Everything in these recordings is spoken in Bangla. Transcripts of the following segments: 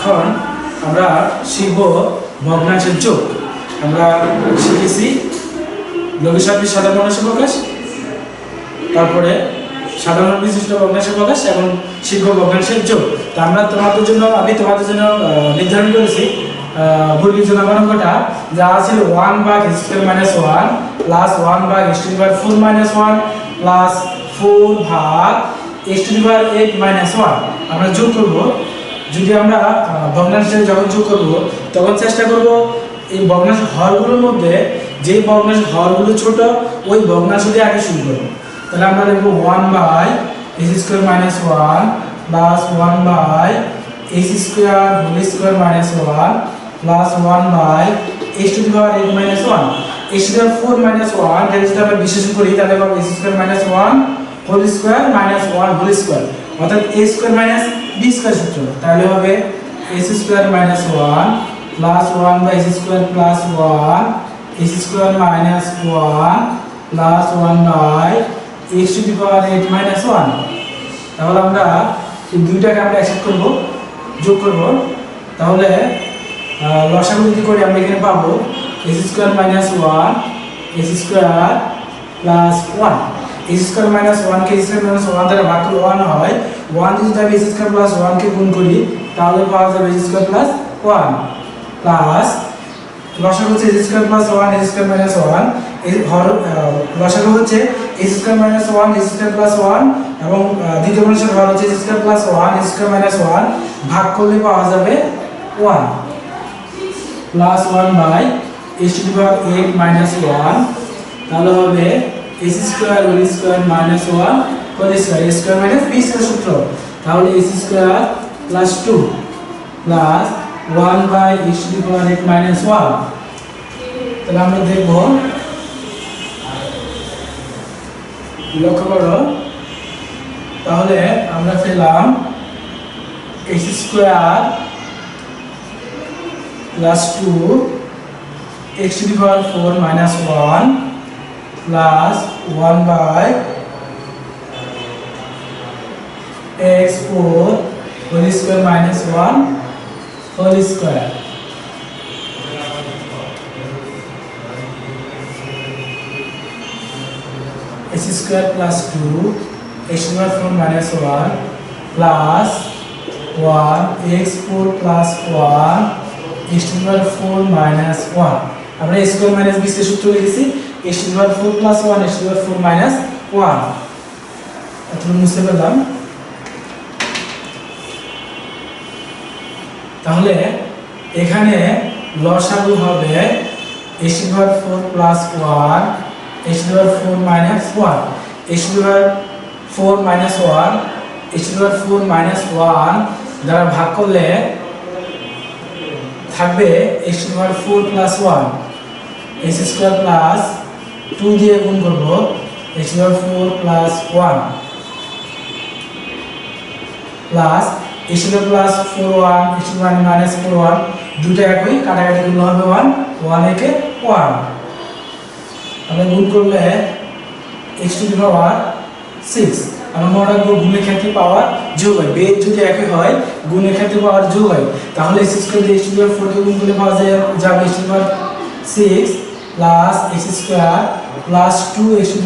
এখন আমরা শিখব ভগ্নাংশের যোগ। আমরা শিখেছি লঘু সাদৃশ সাধারণ ভগ্নাংশের প্রকাশ, তারপরে সাধারণ বিশিষ্ট ভগ্নাংশের প্রকাশ, এখন শিখব ভগ্নাংশের যোগ। তা আমি তোমাদের জন্য নির্ধারণ করেছি বর্গীয় জনগণ অঙ্কটা যা ছিল 1 ভাগ x² - 1 প্লাস 1 ভাগ x⁴ - 1 প্লাস 4 ভাগ x⁸ - 1 আমরা যোগ করব। যদি আমরা ভগ্নাংশে যখন যোগ করব তখন চেষ্টা করব এই ভগ্নাংশ হরগুলোর মধ্যে যে ভগ্নাংশ হরগুলো ছোট ওই ভগ্নাংশ দিয়ে আগে শুরু করব। তাহলে আমরা লিখব 1 by x² - 1 plus 1 by x² whole square minus 1 plus 1 by x⁴ - 1 x⁴ - 1 এটা যদি আমরা বিশ্লেষণ করি তাহলে পাবো x² - 1 whole square minus 1 whole square, অর্থাৎ a² মাইনাস b² সূত্র। তাহলে হবে x² - 1 plus 1 by x² plus 1 x² - 1 plus 1 by x⁴ - 1। তাহলে আমরা এই দুইটাকে আমরা একসাথে করব, যোগ করব। তাহলে লসাগু যদি করি আমরা এখানে পাবো x² - 1 x² প্লাস 1 x² - 1 কে x² - 1 দ্বারা ভাগ করলে 1 হয়। 1 যদি আমি x² প্লাস 1 কে গুণ করি তাহলে পাওয়া যাবে x² প্লাস 1 প্লাস লসাগু হচ্ছে x² প্লাস 1 x² - 1 এই লসাগু হচ্ছে x² - 1 x² প্লাস 1 এবং দ্বিতীয় ভগ্নাংশের হর হচ্ছে x² প্লাস 1 x² - 1 ভাগ করলে পাওয়া যাবে 1 প্লাস 1 বাই x⁴ - 1 তাহলে হবে x² whole square minus 1 whole square a² minus b² সূত্র। তাহলে x² plus 2 plus 1 by x⁴ - 1। তাহলে আমরা দেখব, লক্ষ্য করো, তাহলে আমরা পেলাম x² plus 2 x⁴ - 1 plus 1 by x⁴ whole square minus 1 whole square. x² plus 2 x⁴ - 1 plus 1 x⁴ plus 1 x⁴ - 1। আমরা a² মাইনাস b² সূত্র লিখেছি x⁴ প্লাস 1 x⁴ মাইনাস 1। এটা মুছে ফেললাম। তাহলে এখানে লসাগু হবে x⁴ plus 1 x⁴ minus 1 x⁴ minus 1 x⁴ minus 1 দ্বারা ভাগ করলে থাকবে x⁴ প্লাস 1 x² প্লাস 2 দিয়ে গুণ করব x⁴ plus 1 plus x² plus 4 1 x² minus 4 1 দুটো একই, কাটাকাটি করলে হবে 1 1 একে 1। আমরা গুণ করলে x⁴ 6 আমরা মনে রাখবো গুণের ক্ষেত্রে পাওয়ার যোগ হয়, বেদ যদি একই হয় গুণের ক্ষেত্রে পাওয়ার যোগ হয়। তাহলে x² দিয়ে x⁴ কে গুণ করলে পাওয়া যাবে x⁴ 6 plus x² plus 2 x⁴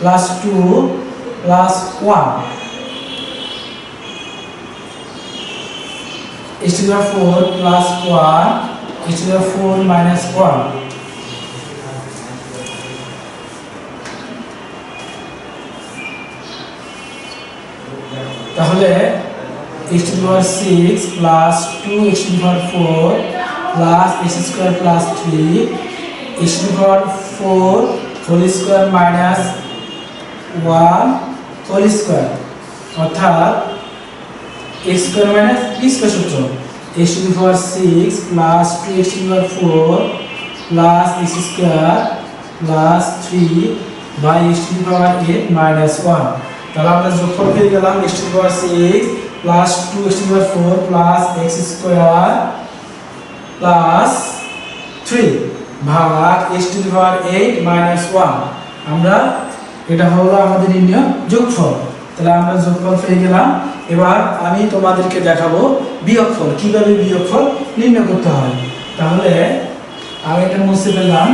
plus 2 plus 1 x⁴ plus 1 x⁴ minus 1। তাহলে x⁴ 6 plus 2 x⁴ plus x² plus 3 x⁴ whole square minus 1 whole square, অর্থাৎ x² মাইনাস b² সূত্র x⁴ 6 plus 2 x⁴ plus x² plus 3 by x⁴ minus 1। তাহলে আমরা যোগফল পেয়ে গেলাম x⁴ 6 plus 2 x⁴ plus x² plus 3 ভাগ x⁴ মাইনাস 1। আমরা এটা হলো আমাদের নির্ণয় যোগফল। তাহলে আমরা যোগফল পেয়ে গেলাম এবার আমি তোমাদেরকে দেখাবো বিয়োগফল, কিভাবে বিয়োগফল নির্ণয় করতে হয়। তাহলে আমি এটা মুছে ফেললাম।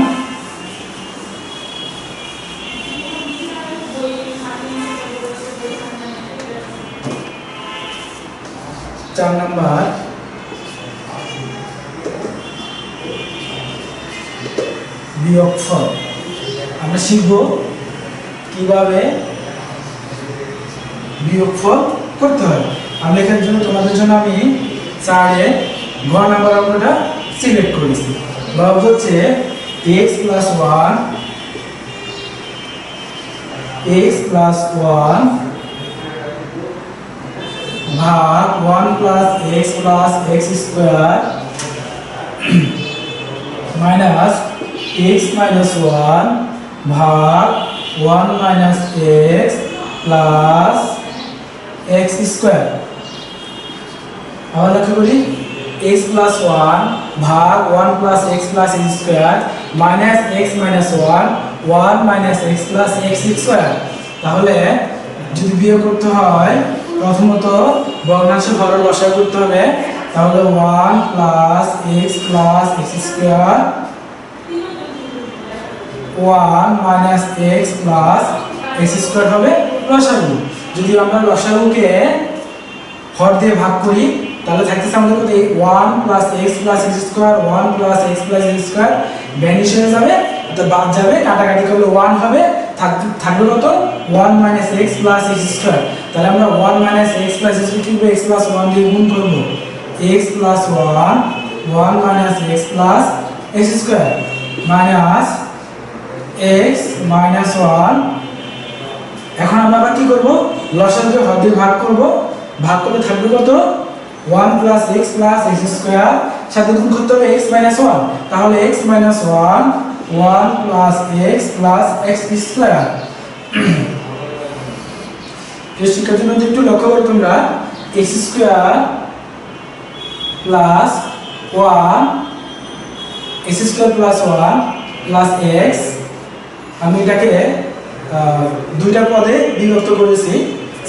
চার নাম্বার বিয়োগফল আমরা শিখব কিভাবে বিয়োগফল করতে হয়। আমি এখানে জন্য তোমাদের জন্য আমি 4-এ ঘ নাম্বার অঙ্কটা সিলেক্ট করেছি। লব হচ্ছে x + 1 x + 1 ভাগ 1 + x + x square minus x - 1 ভাগ 1 - x প্লাস x স্কয়ার। আবার লক্ষ্য করি x + 1 ভাগ 1 + x + x square minus x - 1 1 - x + x square. তাহলে যদি বিয়োগ করতে হয় প্রথমত ভগ্নাংশের হরের লসাগু করতে হবে। তাহলে 1 + x + x square 1 - x + x square হবে লসাগু। যদি আমরা লসাগুকে হর দিয়ে ভাগ করি তাহলে থাকতেছে আমাদের কত 1 + x + x square 1 + x + x square vanish হয়ে যাবে, তো বাদ যাবে, কাটাকাটি করলে 1 হবে, থাকবে কত 1 - x + x স্কয়ার। তাহলে আমরা 1 - x + x কি করব, x + 1 দিয়ে গুণ করব, x + 1 1 - x + x square minus x - 1। এখন আমরা আবার কি করব, লসাগুকে হর দিয়ে ভাগ করব, ভাগ করলে থাকবে কত 1 + x + x স্কয়ার, সাথে গুণ করতে হবে x - 1, তাহলে x - 1 1 + x + x স্কয়ার। এই শিক্ষার্থী বন্ধু একটু লক্ষ্য করো তোমরা, x square plus 1 x square plus 1 plus x, আমি এটাকে দুইটা পদে বিভক্ত করেছি।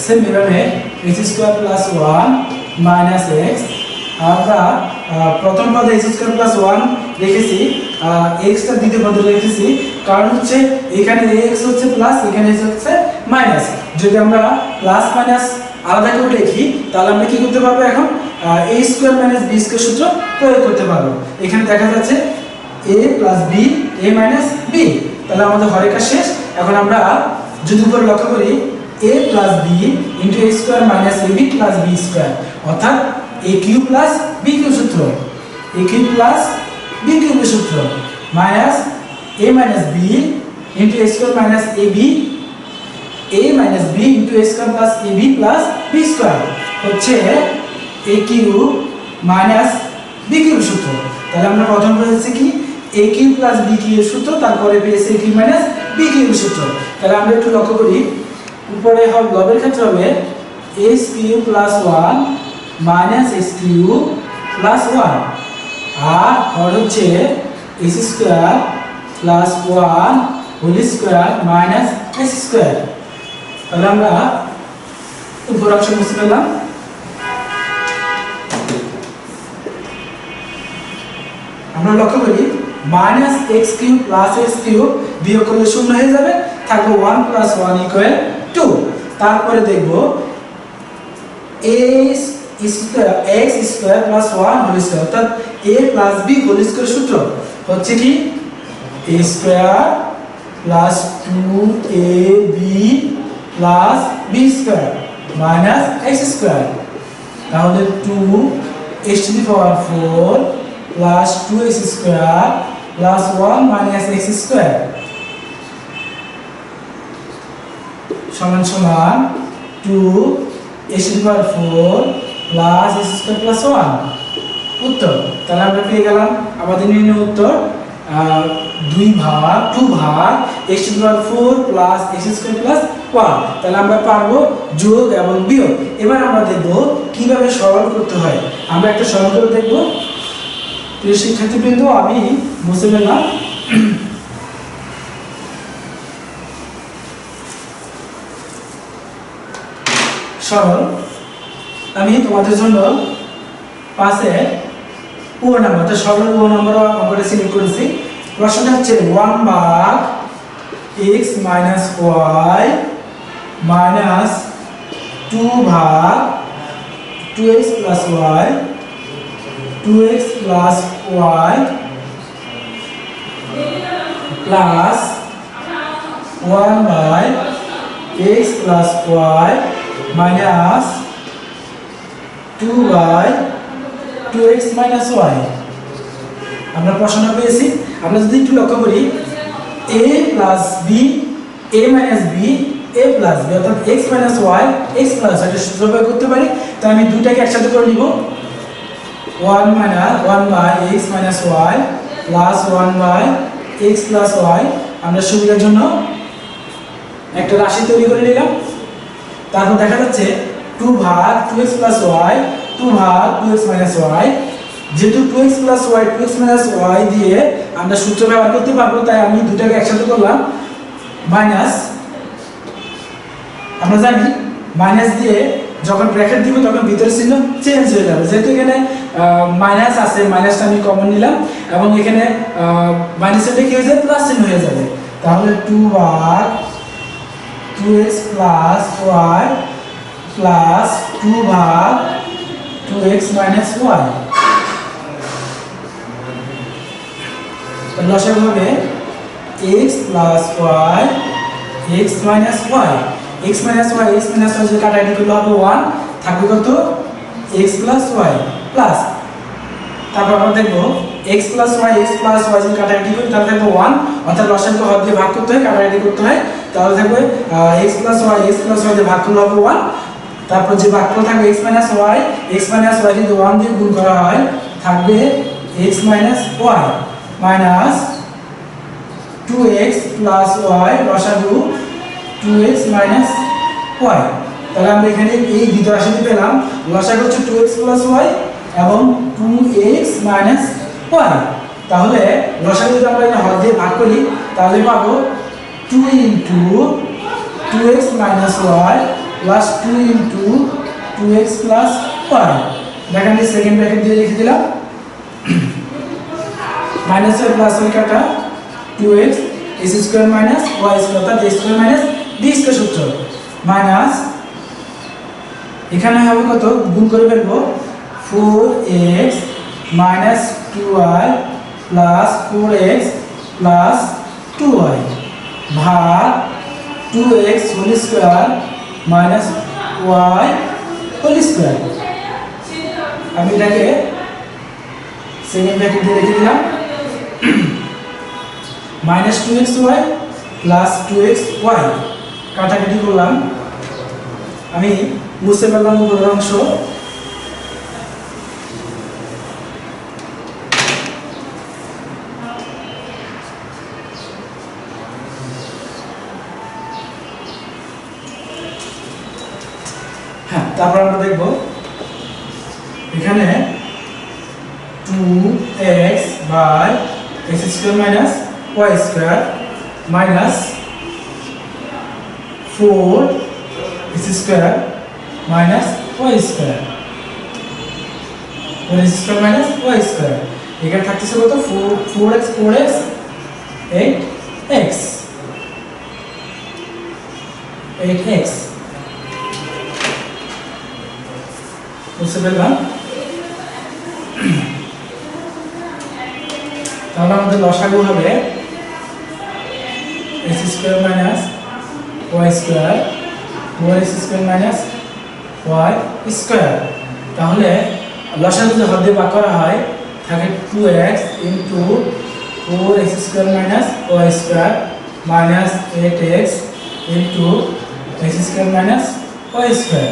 সেম এভাবে x square plus 1 minus x, আমরা প্রথম পদে x স্কয়ার প্লাস 1 লিখেছি, x টা দ্বিতীয় পদে লিখেছি, কারণ হচ্ছে এখানে x হচ্ছে প্লাস, এখানে x হচ্ছে মাইনাস। যদি আমরা প্লাস মাইনাস আলাদা করে লিখি তাহলে আমরা কি করতে পারবো, এখন a square minus b square সূত্র প্রয়োগ করতে পারবো। এখানে দেখা যাচ্ছে a plus b a minus b, তাহলে আমাদের হরের কাজ শেষ। এখন আমরা যদি উপরে লক্ষ্য করি a plus b into a square minus ab plus b square, অর্থাৎ a cube plus b cube সূত্র, a কিউব প্লাস b কিউবের সূত্র minus a minus b into a square minus ab a minus b into a square plus ab plus b square হচ্ছে a cube minus b cube সূত্র। তাহলে আমরা প্রথম পেয়েছি কি a cube plus b cube সূত্র, তারপরে পেয়েছি a cube minus b cube সূত্র। তাহলে আমরা একটু লক্ষ্য করি, উপরে হবে লবের ক্ষেত্রে হবে x cube plus 1 minus x cube plus 1, আর হর হচ্ছে x square plus 1 whole square minus x square. তাহলে আমরা উপর অংশ মুছে ফেললাম। আমরা লক্ষ্য করি minus x cube plus x cube বিয়োগ করলে শূন্য হয়ে যাবে, থাকবে 1 + 1 = 2। তারপরে দেখব x square plus 1 whole square, অর্থাৎ a plus b whole square সূত্র হচ্ছে কি a square plus 2ab plus b square minus x square. তাহলে 2x⁴ plus 2x square plus 1 minus x square সমান সমান 2x⁴ plus x square plus 1 উত্তর। তাহলে আমরা পেয়ে গেলাম আমাদের নির্ণয় উত্তর 2 ভাগ x⁴ plus x square plus 1। তাহলে আমরা পারবো যোগ এবং বিয়োগ। এবার আমরা দেখব কিভাবে সরল করতে হয়। আমরা একটা সরল করে দেখব। প্রিয় শিক্ষার্থীবৃন্দ, আমি মুছে ফেললাম। সরল আমি তোমাদের জন্য পাশে পুরো নাম্বার অর্থাৎ সরল পুরো নাম্বার অঙ্কটা সিলেক্ট করেছি। প্রশ্নটা হচ্ছে 1 ভাগ x মাইনাস ওয়াই মাইনাস 2 ভাগ 2x plus y 2x plus y plus 1 by x plus y minus 2 by 2x minus y. আমরা প্রশ্নটা পেয়েছি। আমরা যদি একটু লক্ষ্য করি a plus b a minus b a plus b অর্থাৎ x minus y x plus এটা সূত্র প্রয়োগ করতে পারি। তো আমি দুটাকে একসাথে করে নিব 1 by x minus y plus 1 by x plus y. আমরা সুবিধার জন্য একটা রাশি তৈরি করে নিলাম। তারপর দেখা যাচ্ছে 2 ভাগ 2x প্লাস ওয়াই 2 ভাগ 2x মাইনাস ওয়াই। যেহেতু 2x plus y 2x minus Y দিয়ে আমরা সূত্র ব্যবহার করতে পারবো, তাই আমি দুটাকে একসাথে করলাম মাইনাস। আমরা জানি মাইনাস দিয়ে যখন ব্র্যাকেট দিব তখন ভিতরের চিহ্ন চেঞ্জ হয়ে যাবে। যেহেতু এখানে মাইনাস আছে, মাইনাসটা আমি কমন নিলাম এবং এখানে মাইনাসটা কি হয়ে যাবে প্লাস চিহ্ন হয়ে যাবে। তাহলে 2 ভাগ 2x প্লাস ওয়াই প্লাস 2 ভাগ 2x মাইনাস ওয়াই। লসাগু হবে x plus y x minus y. x minus y x minus y যদি কাটাকাটি করলে হবে 1, থাকবে কত x প্লাস ওয়াই প্লাস। তারপর আমরা দেখবো x প্লাস ওয়াই যদি কাটাকাটি করি তাহলে থাকবে 1, অর্থাৎ লসাগু হর দিয়ে ভাগ করতে হয়, কাটাকাটি করতে হয়। তাহলে থাকবে x প্লাস ওয়াই দিয়ে ভাগ করলে হবে 1। তারপর যে ভাগফল থাকবে x মাইনাস ওয়াই যদি 1 দিয়ে গুণ করা হয় থাকবে x minus y minus 2x plus y লসাগু 2x মাইনাস ওয়াই। তাহলে আমরা এখানে এই দ্বিতীয় রাশিটি পেলাম। লসাগু হচ্ছে 2x প্লাস ওয়াই এবং 2x মাইনাস ওয়াই। তাহলে লসাগু যদি আমরা হর দিয়ে ভাগ করি তাহলে পাবো 2 into 2x minus y plus 2 into 2x plus y. দেখেন সেকেন্ড ব্র্যাকেট দিয়ে লিখে দিলাম মাইনাস ওয়াই প্লাস ওয়াই কাটা 2x s square minus y square অর্থাৎ a square minus b square সূত্র মাইনাস এখানে হবে কত গুণ করে ফেলবো 4x minus 2y plus 4x plus 2y ভাগ 2x whole square minus y whole square. আমি এটাকে সেকেন্ড ব্র্যাকেট দিয়ে রেখে দিলাম মাইনাস 2xy প্লাস 2xy কাটাকাটি করলাম। আমি মুছে ফেললাম উপরের অংশ। হ্যাঁ, তারপর আমরা দেখব এখানে 2x by x square minus y square minus 4x square minus y square 4x square minus y square. এখানে থাকতেছে কত 4x 8x বুঝতে পারলাম। তাহলে আমাদের লসাগু হবে x square minus y square 4x square minus y square. তাহলে লসাগু যদি হর দিয়ে ভাগ করা হয় থাকে 2x into 4x square minus y square minus 8x into x square minus y square.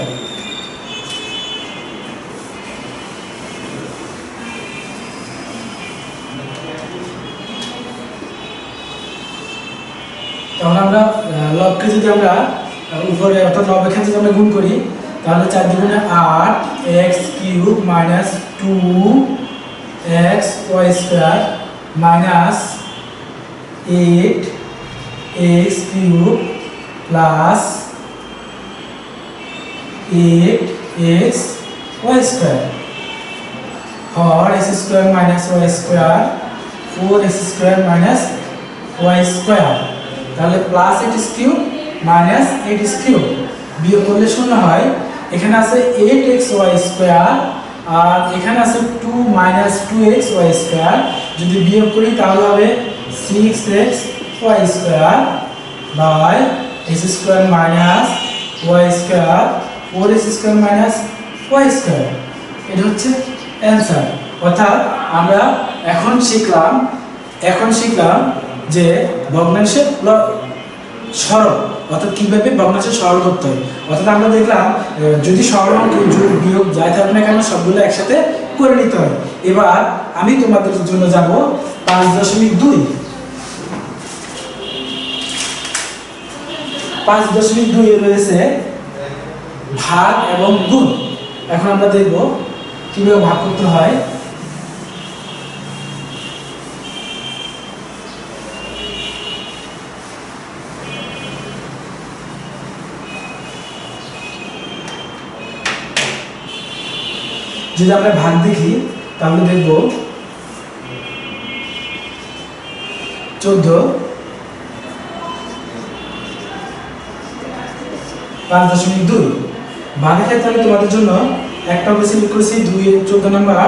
তাহলে আমরা লবকে যদি আমরা উপরে অর্থাৎ লবের ক্ষেত্রে যদি আমরা গুণ করি তাহলে 4 দুগুণে 8x cube minus 2x y square minus 8x cube plus 8x y square, হর x square minus y square 4x square minus y square, তাহলে plus x cube minus x cube, বিয়োগ করলে শূন্য হয়। এখানে আছে 8x ওয়াই স্কোয়ার আর এখানে আছে 2 মাইনাস 2x ওয়াই স্কোয়ার, যদি বিয়োগ করি তাহলে হবে 6x y square by x square minus y square 4x square minus y square. এটা হচ্ছে অ্যান্সার। অর্থাৎ আমরা এখন শিখলাম যে ভগ্নাংশের সরল, অর্থাৎ কীভাবে ভগ্নাংশের সরল করতে হয়। অর্থাৎ আমরা দেখলাম যদি সরল অঙ্কে যোগ বিয়োগ যাই থাকবে না কেন সবগুলো একসাথে করে নিতে হয়। এবার আমি তোমাদের জন্য যাব 5.2। 5.2 এ রয়েছে ভাগ এবং গুণ। এখন আমরা দেখব কিভাবে ভাগ করতে হয়। যদি আমরা ভাগ দেখি তাহলে দেখব 14 5.2 ভাগের ক্ষেত্রে আমি তোমাদের জন্য একটা উপরে সিলেক্ট করেছি 2 এর 14 নাম্বার,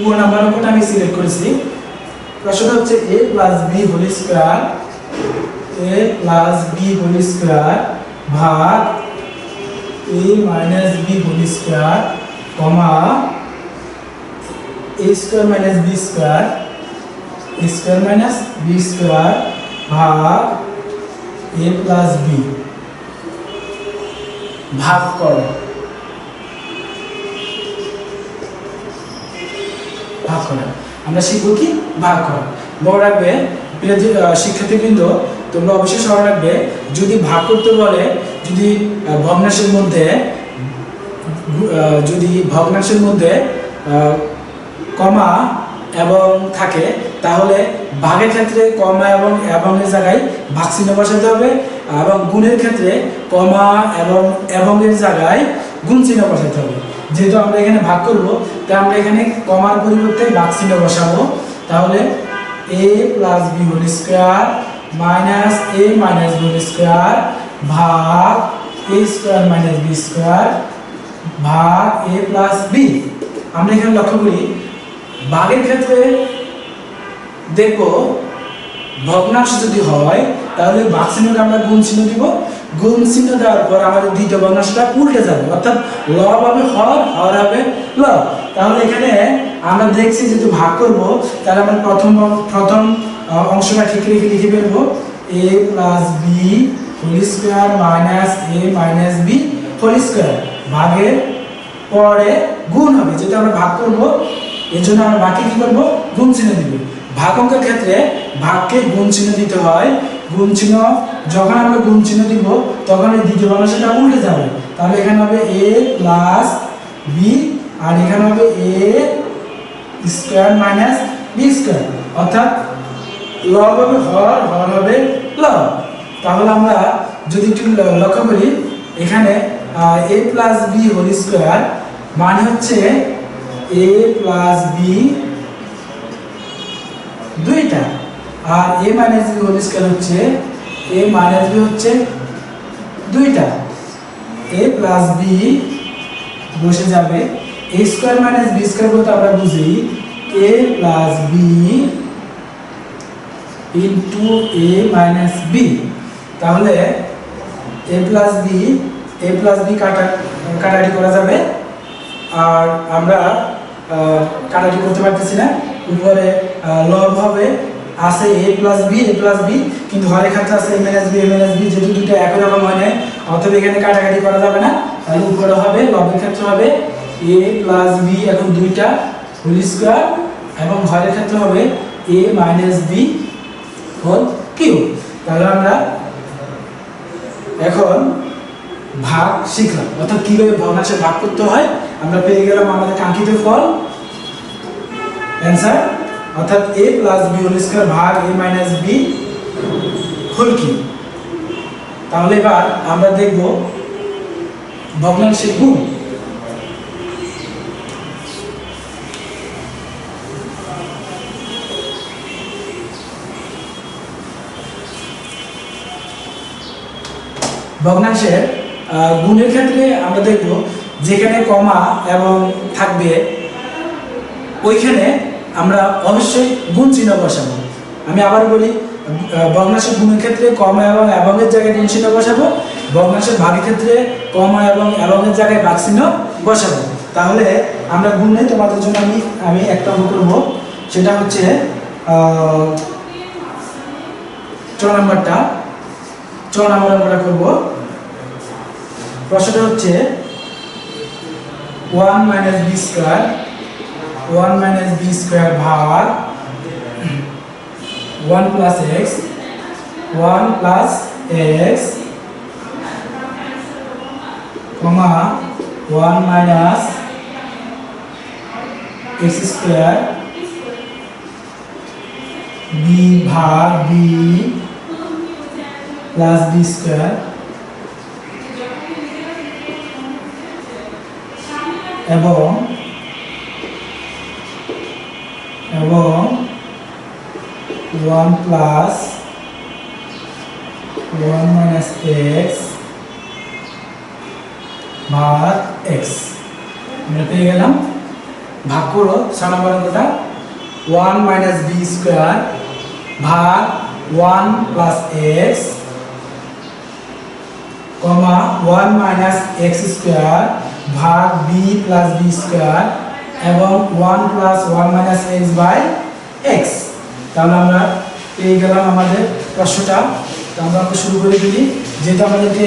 ও নাম্বার উপরে আমি সিলেক্ট করেছি। প্রশ্নটা হচ্ছে a plus b whole square, a plus b whole square ভাগ a minus b whole square comma a square minus b square, a square minus b square ভাগ a প্লাস বি। ভাগ করো, ভাগ করা আমরা শিখবো কি ভাগ করা। মনে রাখবে প্রিয় শিক্ষার্থীবৃন্দ, তোমরা অবশ্যই স্মরণ রাখবে যদি ভাগ করতে বলে, যদি ভগ্নাংশের মধ্যে কমা এবং থাকে তাহলে ভাগের ক্ষেত্রে কমা এবং এর জায়গায় ভাগ চিহ্ন বসাতে হবে, এবং গুণের ক্ষেত্রে কমা এবং এর জায়গায় গুণ চিহ্ন বসাতে হবে। যেহেতু আমরা এখানে ভাগ করব তাই আমরা এখানে কমার পরিবর্তে ভাগ চিহ্ন বসাবো। তাহলে a plus b whole square minus a minus b whole square ভাগ a square minus b square ভাগ a প্লাস বি। আমরা এখানে লক্ষ্য করি ভাগের ক্ষেত্রে দেখব ভগ্নাংশ যদি হয় তাহলে ভাগ চিহ্নটা আমরা গুণ চিহ্ন দিব, গুণ চিহ্ন দেওয়ার পর আমাদের দ্বিতীয় ভগ্নাংশটা উল্টে যাবে, অর্থাৎ লব হবে হর, হর হবে লব। তাহলে এখানে আমরা দেখছি যেহেতু ভাগ করব তাহলে আমরা প্রথম অংশটা ঠিক রেখে লিখে ফেলবো a plus b whole square minus a minus b whole square, ভাগের পরে গুণ হবে, যেহেতু আমরা ভাগ করব এর জন্য আমরা বাকি কি করব গুণ চিহ্ন দিব। ভাগ অঙ্কের ক্ষেত্রে ভাগকে গুণ চিহ্ন দিতে হয়, গুণ চিহ্ন যখন আমরা গুণ চিহ্ন দিব তখন এই দ্বিতীয় ভগ্নাংশটা উল্টে যাবে। তাহলে এখানে হবে a প্লাস বি আর এখানে হবে a square minus b square, অর্থাৎ লব হবে হর, হর হবে লব। তাহলে আমরা যদি একটু লক্ষ্য করি এখানে a plus b whole square মানে হচ্ছে a প্লাস বি দুইটা, আর a minus b whole square হচ্ছে a মাইনাস বি হচ্ছে দুইটা। a প্লাস বি বসে যাবে, a square minus b square বলতে আমরা বুঝি a plus b into a minus b. তাহলে a প্লাস বি কাটাকাটি করা যাবে, আর আমরা কাটাকাটি করতে পারতেছি না, উপরে লব হবে আছে a প্লাস বি কিন্তু হরের ক্ষেত্রে আছে a মাইনাস বি, যেহেতু দুটো একই রকম হয় না অতএব এখানে কাটাকাটি করা যাবে না, তাহলে উপরে হবে লবের ক্ষেত্রে হবে a প্লাস বি এখন দুইটা হোল স্কয়ার এবং হরের ক্ষেত্রে হবে a minus b whole cube. তাহলে আমরা এখন ভাগ শিখলাম, অর্থাৎ কিভাবে ভগ্নাংশে ভাগ করতে হয়। আমরা পেয়ে গেলাম আমাদের কাঙ্ক্ষিত ফল অ্যান্সার, অর্থাৎ a plus b whole square ভাগ a minus b whole cube. তাহলে এবার আমরা দেখব ভগ্নাংশের গুণ। ভগ্নাংশের গুণের ক্ষেত্রে আমরা দেখব যেখানে কমা এবং থাকবে ওইখানে আমরা অবশ্যই গুণ চিহ্ন বসাবো। আমি আবার বলি, ভগ্নাংশের গুণের ক্ষেত্রে কমা এবং এবংয়ের জায়গায় গুণ চিহ্ন বসাবো, ভগ্নাংশের ভাগের ক্ষেত্রে কমা এবং এবংয়ের জায়গায় ভাগ চিহ্ন বসাবো। তাহলে আমরা গুণে তোমাদের জন্য আমি একটা অঙ্ক করব, সেটা হচ্ছে 4 নম্বরটা। 4 নম্বর আমরা করব। প্রশ্নটা হচ্ছে 1 - b স্কয়ার 1 - b স্কয়ার ভাগ 1 + x 1 + x কমা 1 - x স্কয়ার b ভাগ b + b স্কয়ার এবং 1 + 1 - x ভাগ x আমরা পেয়ে গেলাম। ভাগ করো 6 নম্বর অঙ্কটা। 1 - b স্কয়ার ভাগ 1 + x কমা 1 - x স্কয়ার ভাগ b + b স্কয়ার এবং 1 + 1 - x বাই x। তাহলে আমরা পেয়ে গেলাম আমাদের প্রশ্নটা। তো আমরা শুরু করে দিই। যেহেতু আমাদেরকে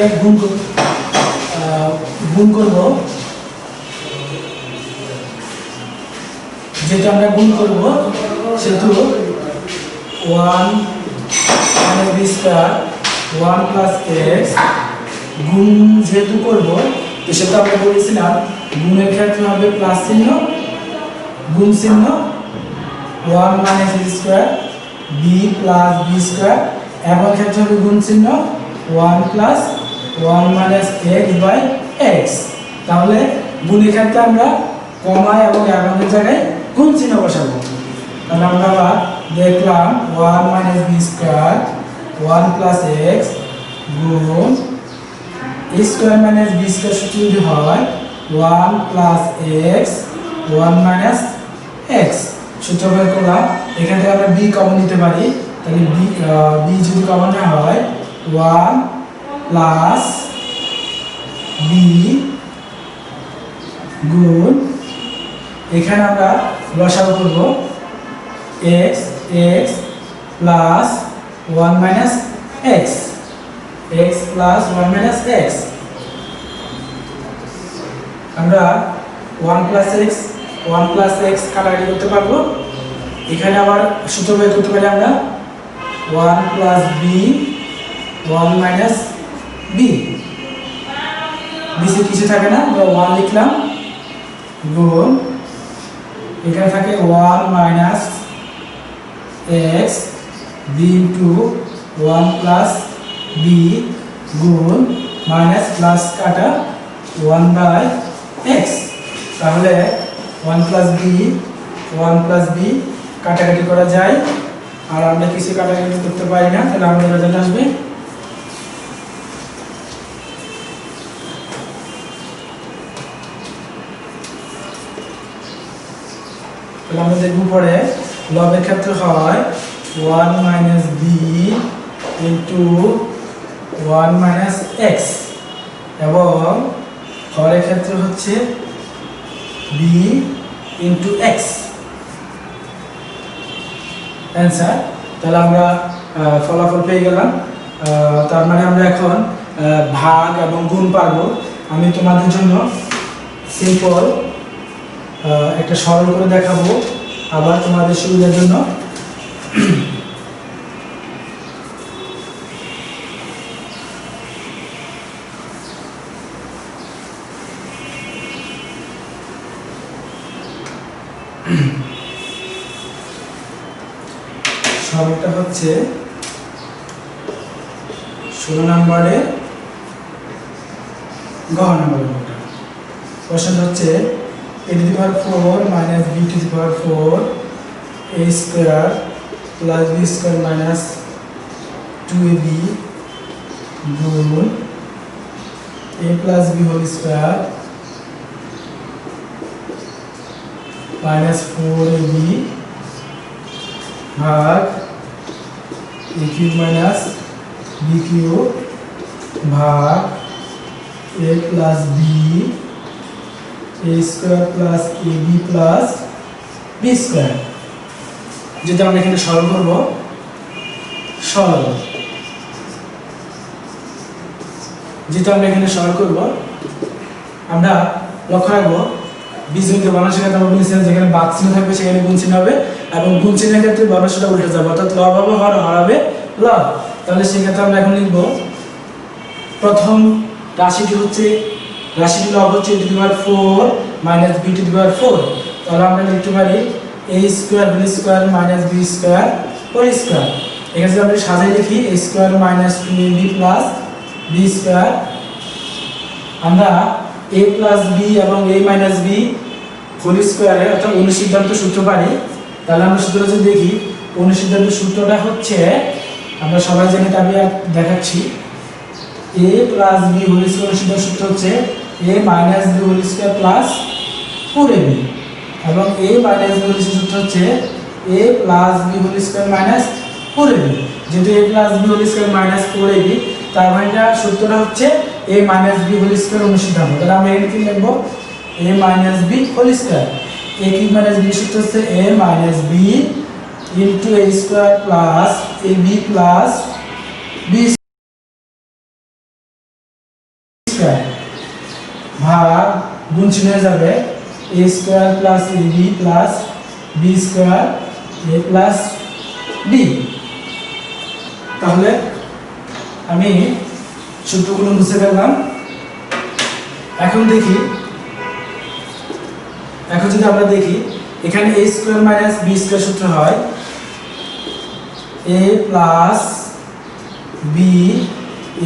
গুণ করব, যেহেতু আমরা গুণ করব সেহেতু 1 - b স্কয়ার 1 + x গুণ যেহেতু করব, তো সেটা আমরা বলেছিলাম গুণের ক্ষেত্রে হবে প্লাস চিহ্ন, গুণ চিহ্ন 1 - b square b + b square এবং ক্ষেত্রে হবে গুণ চিহ্ন 1 + 1 - x বাই x। তাহলে গুণের ক্ষেত্রে আমরা কমা এবং এবংয়ের জায়গায় গুণ চিহ্ন বসাবো। তাহলে আমরা আবার দেখলাম 1 - b স্কয়ার 1 + x গুণ a স্কয়ার - b স্কয়ার সূত্র যদি হয় 1 + x 1 - x সূত্র বের করলাম। এখান থেকে আমরা b কমন নিতে পারি। তাহলে b যদি কমন না হয় 1 + b গুণ এখানে আমরা লসাগু করব x x plus 1 minus x x plus 1 minus x আমরা 1 plus x কাটাকাটি করতে পারবো। এখানে আবার সূত্র বের করতে পারি আমরা 1 plus b 1 minus b BC কিছু থাকে না, আমরা 1 লিখলাম গুণ এখানে থাকে 1 minus x b into 1 plus b গুণ মাইনাস প্লাস কাটা 1 by x। তাহলে 1 plus b কাটাকাটি করা যায়, আর আমরা কিছু কাটাকাটি করতে পারি না, তাহলে আমাদের রেজাল্ট আসবে তাহলে আমরা দেখব পরে লবের ক্ষেত্রে হয় 1 minus b into 1 minus x এবং হরের ক্ষেত্রে হচ্ছে b into x অ্যান্সার। তাহলে আমরা ফলাফল পেয়ে গেলাম। তার মানে আমরা এখন ভাগ এবং গুণ পারবো। আমি তোমাদের জন্য সিম্পল একটা সরল করে দেখাবো আবার তোমাদের সুবিধার জন্য। সরলটা হচ্ছে 16 নম্বরে গ নম্বরের মতো। প্রশ্ন হচ্ছে a to the power 4 minus b to the power 4 a square plus b square minus 2ab গুণ a plus b whole square minus 4ab ভাগ a cube minus b cube ভাগ a plus b a square plus ab plus b square। যদি আমরা এখানে সরল করব, সরল যেহেতু আমরা এখানে সরল করব, আমরা লক্ষ্য রাখবো বীজগণিতের বর্ণাশ্রী ক্ষেত্রে আমরা বলেছিলাম যেখানে বাদ চিহ্ন থাকবে সেখানে গুণ চিহ্ন হবে, এবং গুণ চিহ্নের ক্ষেত্রে বর্ণাশ্রীটা উল্টে যাবে, অর্থাৎ লব হবে হর, হর হবে লব। তাহলে সেই ক্ষেত্রে আমরা এখন লিখব প্রথম রাশিটি হচ্ছে, রাশিটি লব হচ্ছে a to the power 4 minus b to the power 4। তাহলে আমরা লিখতে পারি a square b square minus b square whole square। এখানে যদি আমরা সাজাই লিখি a square minus 2ab plus b square, আমরা a plus b এবং a minus b whole square অর্থাৎ অনুসিদ্ধান্ত সূত্র পারি। তাহলে আমরা সূত্রটা যদি দেখি, অনুসিদ্ধান্ত সূত্রটা হচ্ছে, আমরা সবাই জানি আমি দেখাচ্ছি, a plus b whole square অনুসিদ্ধান্ত সূত্র হচ্ছে a minus b whole square plus 4ab, এবং a minus b whole সূত্র হচ্ছে a plus b whole square minus 4ab। যেহেতু a plus b whole square minus 4ab, তার মানে এটা সূত্রটা হচ্ছে a minus b whole square অনুসিদ্ধান্ত। তাহলে আমরা এখানে কি লিখব, a minus b whole square, a cube minus b সূত্র হচ্ছে a minus b into a square plus ab plus b square ভাগ গুণ চিহ্ন হয়ে যাবে a square plus ab plus b square a plus b। তাহলে আমি সূত্রগুলো মুছে ফেললাম। এখন দেখি, এখন যদি আমরা দেখি এখানে a square minus b square সূত্র হয় a plus b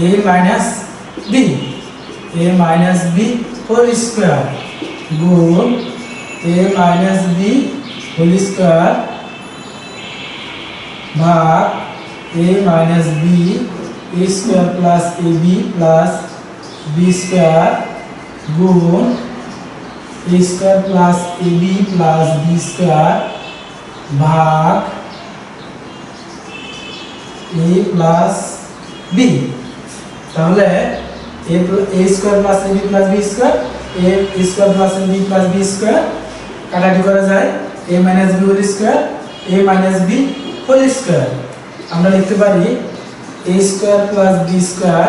a minus b a minus b whole square গুণ a minus b whole square ভাগ a minus b a square plus ab plus b square গুণ a square plus ab plus b square ভাগ a প্লাস b। তাহলে a square plus ab plus b square, a square plus ab plus b square কাটাকাটি করা যায়, a minus b whole square a minus b whole square. আমরা লিখতে পারি a square plus b square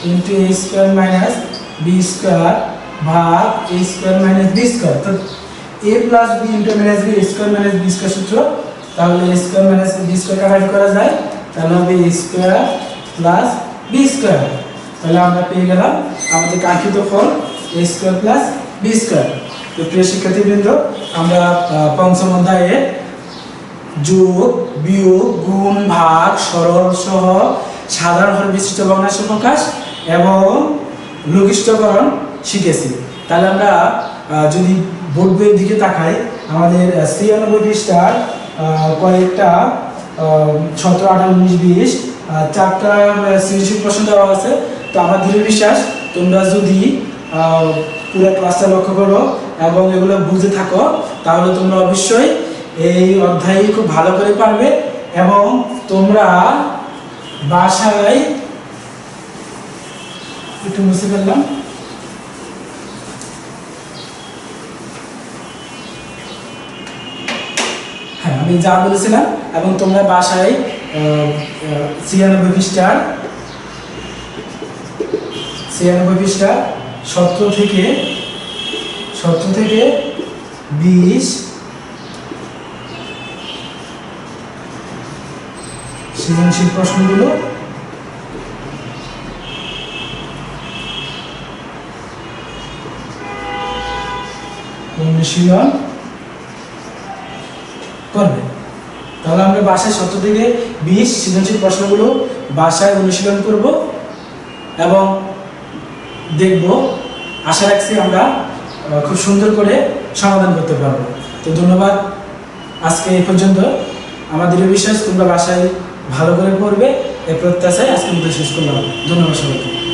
into a square minus b square ভাগ a square minus b square. তো a plus b into minus b square minus b square সূত্র, তাহলে a square minus b square কাটাকাটি করা যায়, তাহলে হবে a square plus b square. তাহলে আমরা পেয়ে গেলাম আমাদের কাঙ্ক্ষিত ফল a square plus b square. তো প্রিয় শিক্ষার্থীবৃন্দ, আমরা পঞ্চম অধ্যায়ে যোগ, বিয়োগ, গুণ, ভাগ, সরল সহ সাধারণ হর বিশিষ্ট ভগ্নাংশ প্রকাশ এবং লঘিষ্ঠকরণ শিখেছি। তাহলে আমরা যদি বোর্ড বইয়ের দিকে তাকাই, আমাদের 96 পৃষ্ঠার কয়েকটা 17, 18, 19, 20 চারটা সৃজনশীল প্রশ্ন দেওয়া আছে। তো আমার দৃঢ় বিশ্বাস তোমরা যদি পুরো ক্লাসটা লক্ষ্য করো এবং এগুলো বুঝে থাকো, তাহলে তোমরা অবশ্যই এই অধ্যায় খুব ভালো করে পারবে এবং তোমরা বাসায় একটু মুছে ফেললাম। হ্যাঁ, আমি যা বলেছিলাম, এবং তোমরা বাসায় 96 পৃষ্ঠার 17 থেকে 20 সৃজনশীল প্রশ্নগুলো অনুশীলন করবে। তাহলে আমরা বাসায় 17 থেকে 20 সৃজনশীল প্রশ্নগুলো বাসায় অনুশীলন করব এবং দেখব। আশা রাখছি আমরা খুব সুন্দর করে সমাধান করতে পারবো। তো ধন্যবাদ, আজকে এই পর্যন্ত। আমাদের বিশ্বাস তোমরা বাসায় ভালো করে পড়বে, এই প্রত্যাশায় আজকে মতো শেষ করলাম। ধন্যবাদ সবাইকে।